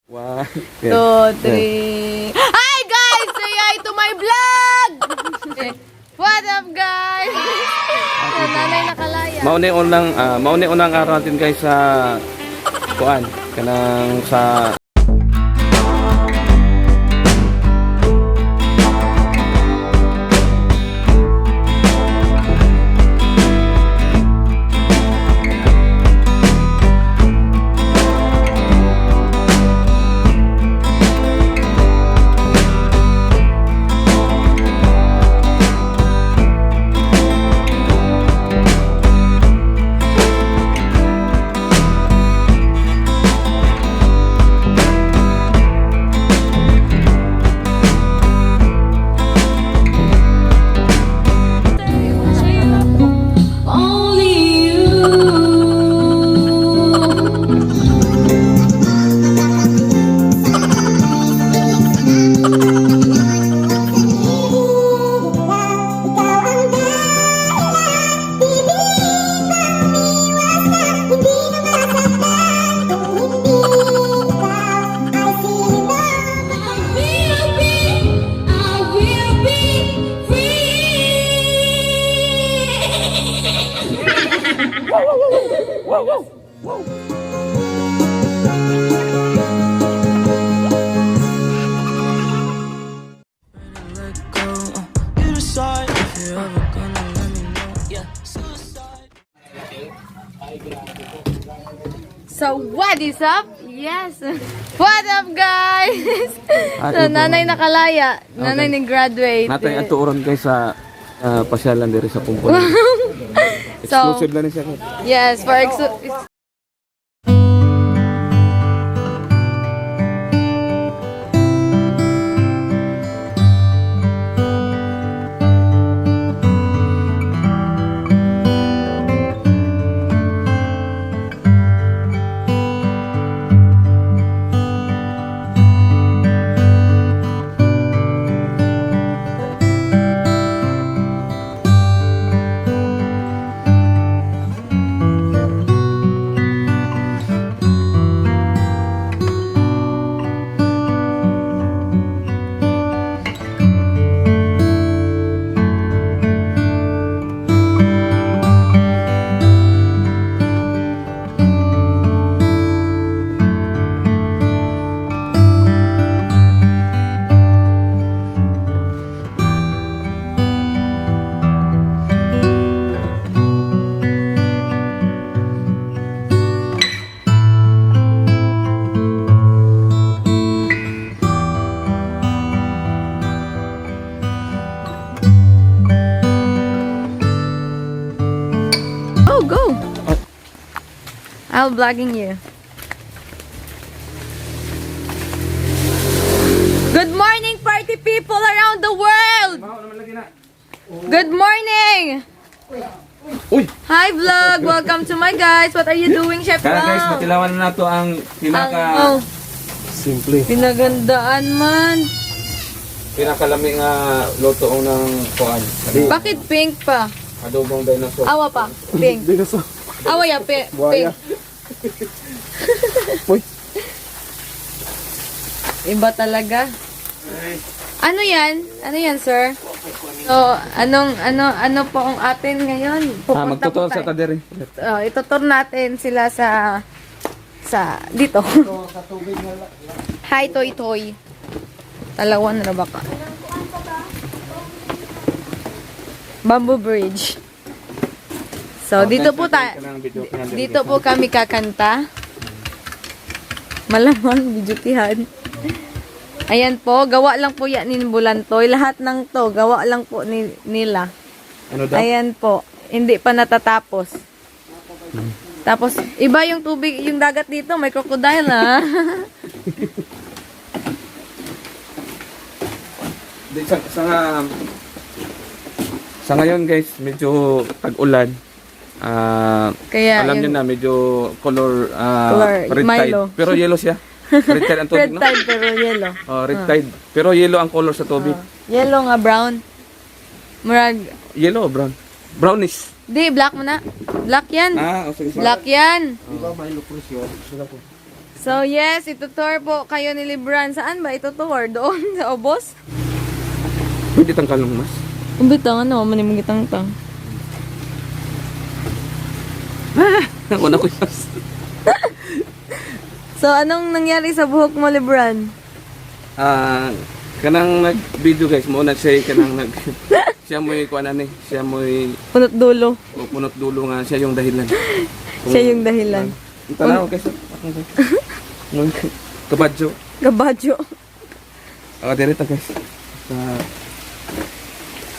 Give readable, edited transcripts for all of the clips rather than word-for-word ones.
1, 2, 3. Hi guys! Say hi to my vlog! What up guys? Nanay nakalaya. mauni unang araw natin guys sa kuan kanang sa So what is up? Yes. What up guys? So nanay nakalaya. Nanay ni graduate. natay atuoron guys sa pasyalan diri sa Pomponan. Exclusive na ni siya. Yes, for go. I'll vlogging you. Good morning, party people around the world. Good morning. Uy! Hi vlog, welcome to my guys. What are you doing, Chef Kaya guys, Lau? matilawan na nato ang pinaka simple. Pinagandaan man. Pinakalaming luto ng kuan. Bakit pink pa? Adobong dinosaur. Awa pa, pink. Dinosaur. Awa ya, pink. Buhaya. Uy. Iba talaga. Ano yan? Ano yan, sir? So, ano po ang atin ngayon? Magtutur sa tadiri. Itutur natin sila sa dito. Hi, Toy Toy. Talawan na ba ka? Bamboo Bridge. So, dito po dito po kami kakanta. Malamang bidyutihan. Ayan po, gawa lang po yan ni Bulantoy. Lahat ng to, gawa lang po nila. Ano daw? Ayan po, hindi pa natatapos. Tapos, iba yung tubig, yung dagat dito, may crocodile ha. Sa ngayon guys, medyo tag-ulan. Kaya alam niyo na medyo color red tide. Milo. Pero yellow siya. Red tide ang tubig, Red tide pero yellow. Oh, red tide. Pero yellow ang color sa tubig. Yellow nga brown. Murag Yellow o brown? Brownish. di black mo na. Black yan. Sige. Black yan. Di ba Milo presyo? So So yes, itutour po kayo ni Libran. Saan ba itutour? Doon sa Obos? Pwede tangkalong mas. Umbitang ano, manimugitang-tang. Ako na ko mas. So anong nangyari sa buhok mo, Libran? Kanang nag-video guys, mo na siya kanang siya mo'y kuanan eh. Siya mo'y Punot dulo. punot dulo nga siya yung dahilan. Siya yung dahilan. Tanaw guys. Kabadyo. Gabadyo. Direta guys.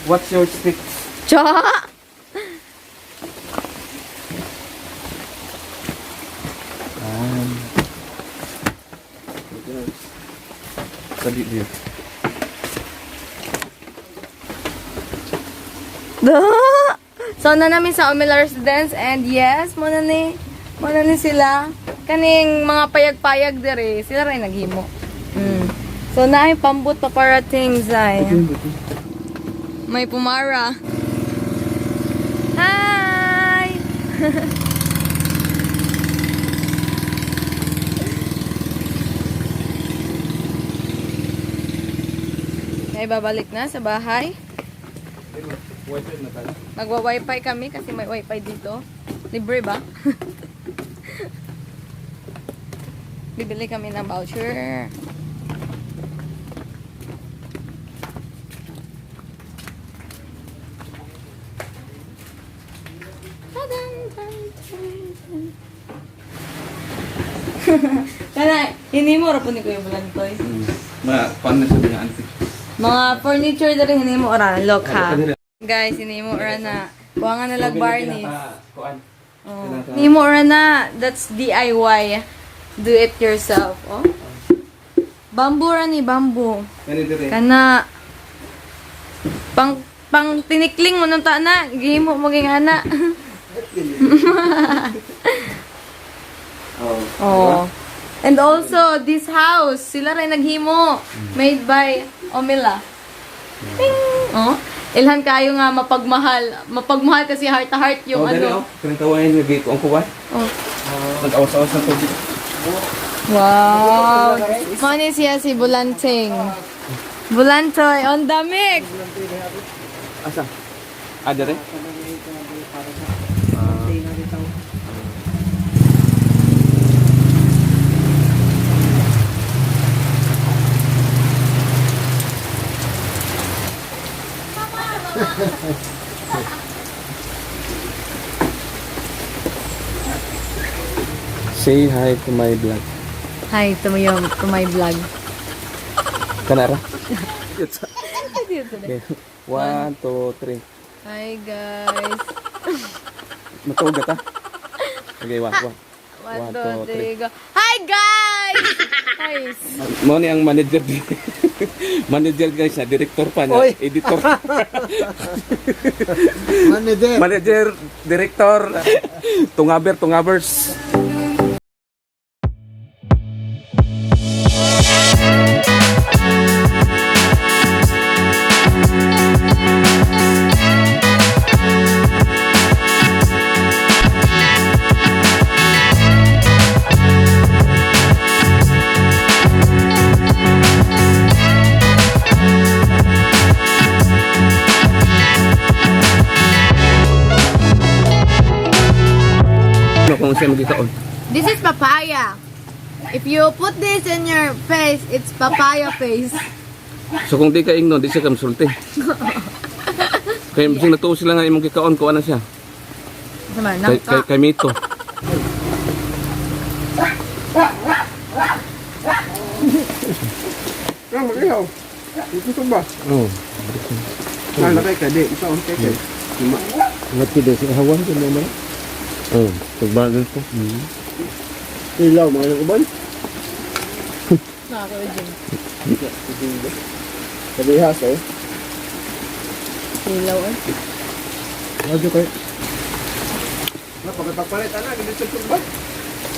What's your stick? Cha! Tadi dia. So na namin sa Omila Residence and yes, muna ni sila kaning mga payag-payag dire, sila rin naghimo. So naay pambot pa parating zay. May pumara. Hi. Ay babalik na sa bahay. Wifi na tayo. Magwa-wifi kami kasi may wifi dito. Libre ba? Bibili kami ng voucher. Kana, hindi mo ra po ni Kuya Bulantoy. Paano sa mga auntie? Mga furniture dali hindi mo ra look ha. Guys, hindi mo ra na. Kuha nga nalag Barney. Hindi mo ra na. That's DIY. Do it yourself. Oh. Bamboo ra ni bamboo. Kana pang tinikling mo nung na. Gihimo mo maging ana. Oh. And also, this house, sila rin naghimo. Made by Omila. Ting! Oh. Ilhan kayo nga mapagmahal. Mapagmahal kasi heart to heart yung ano. Kantawain yung gate ko ang kuwan. Oh. Nag-awas-awas ng tubig. Wow! Mani siya si Bulanting. Bulantoy on the mix! Asa? Dere? Say hi to my vlog. Hi to my vlog. Kanara? Okay. 1, 2, 3. Hi guys. Matugat ha? Okay, 1, 1, 2, 3, go. Hi guys! Guys. Mo ni ang manager manager guys na director pa niya, Oy. editor. Manager. Manager, director, tungabers. Kung siya magkikaon. This is papaya. If you put this in your face, it's papaya face. So kung di ka ingnon, di siya kamsulti. Kaya bising natuo sila nga imong kikaon, kuha na siya. Sama, Kay Mito. Mag-ihaw. Ito ba? Oo. Nalakay ka, di. Ito ang keke. Ngat ko sa hawan ko naman. Oo, pagbagal ko. Ilaw, mga nang uban. Nakaka-ujing. Kabihas, eh. Ilaw eh. Radyo kayo. Pagkapagpalit, anak. Hindi sa ba?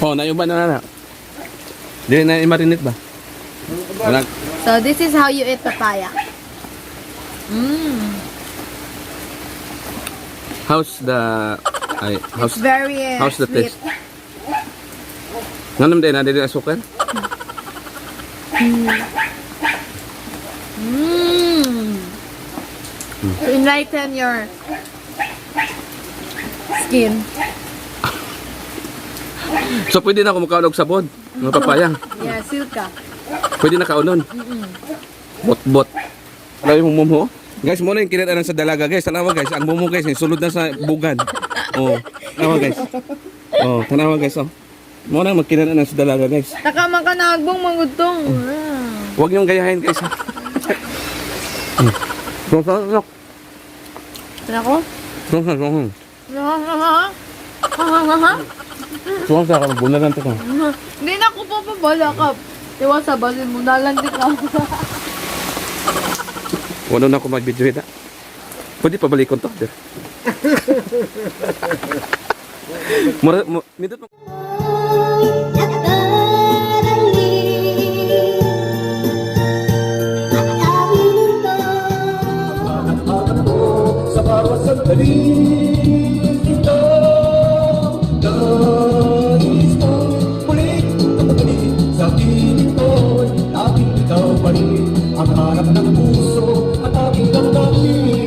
Oh, nayuban na. Di na i-marinate ba? Anak. So this is how you eat papaya. How's the It's very how's the sweet. taste? Nganom din na dili asukal. To enlighten your skin. So pwede na ako makaon og sabon, ng papaya. Yeah, silka. Pwede na kaunon. Bot-bot. Alam mo mumo? Guys, muna yung kinatanan sa dalaga, guys. Tanawa, guys. Ang mumo, guys, yung sulod na sa bugad. Oh, tanawa, guys. Oh, tanawa, guys. Oh. Muna yung magkinatanan sa dalaga, guys. Takaman ka na agbong mangutong. Huwag niyong gayahin, guys. Sok. Ako? Sok. Sok sa ka, bunalan to ka. Hindi na ako papabalakap. Iwa sa balin mo, nalandi ka. Wala na ako mag-video ita. Pwede pabalikon to. Nindot mo. Sa bawat sandali ito, nais ko ulit kapatid sa piling ko. Laging ikaw pa rin ang harap ng puso at aking damdamin.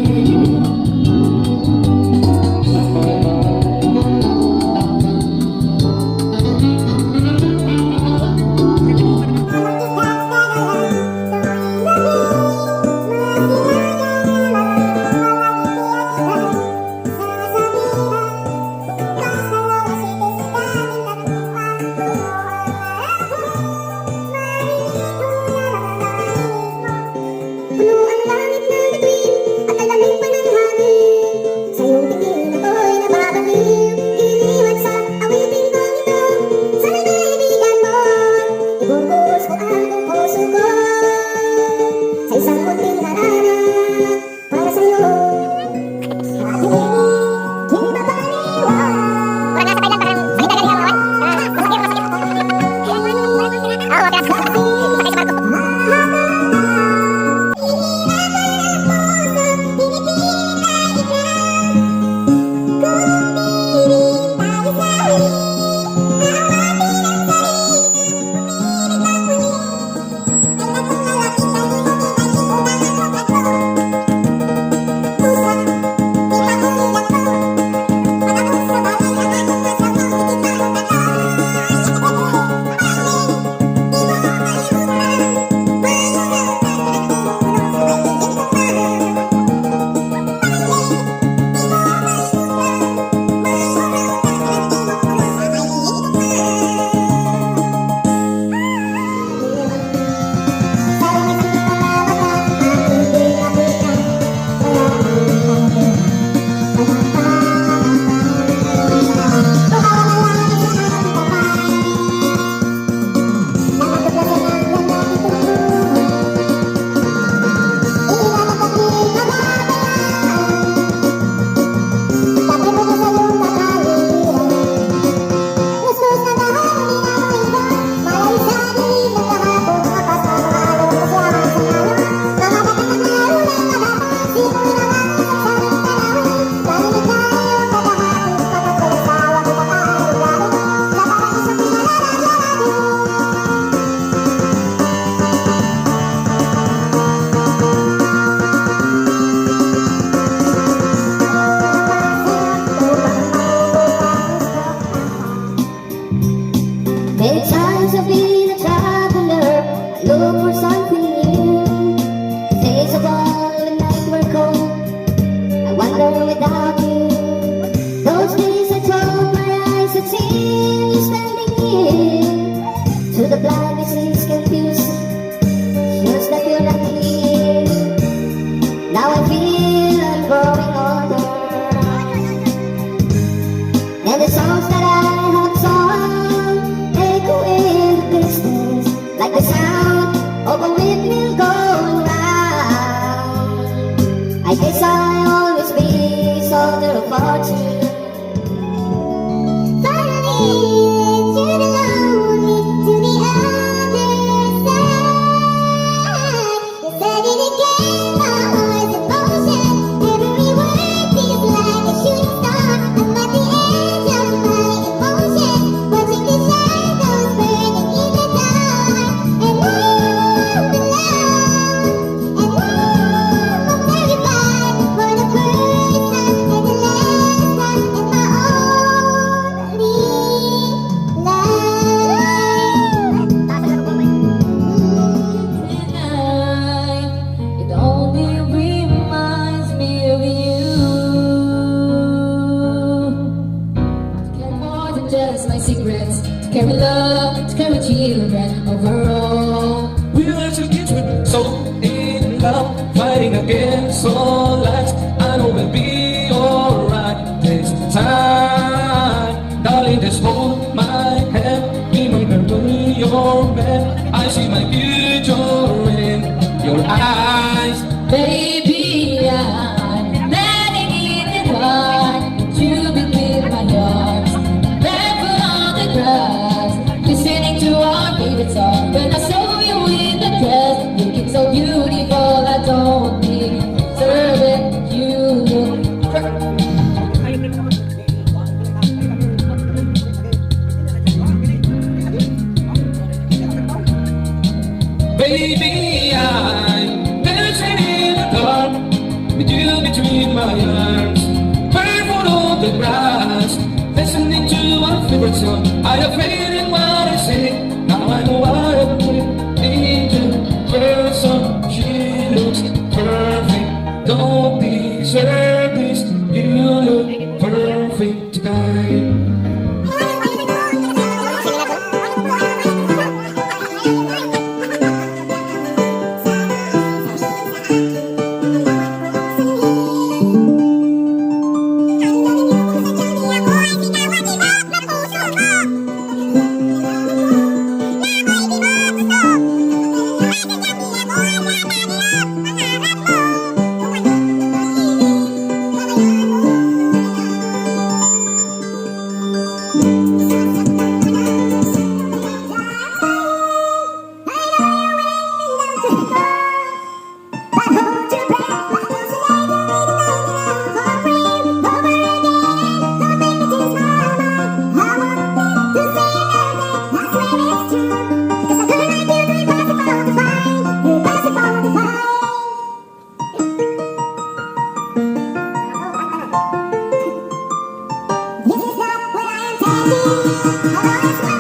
Those eyes. Baby, I'm letting in the dark. You between my arms, barefoot on the grass, listening to our favorite song. When I saw you in the dress, looking so beautiful, I don't deserve it. You look Baby, I'm dancing in the dark with you between my arms, barefoot on the grass, listening to our favorite song. I have faith in what I say. Now I know what I put into person. She looks perfect. Don't deserve this. You look perfect tonight. This is not what I intended.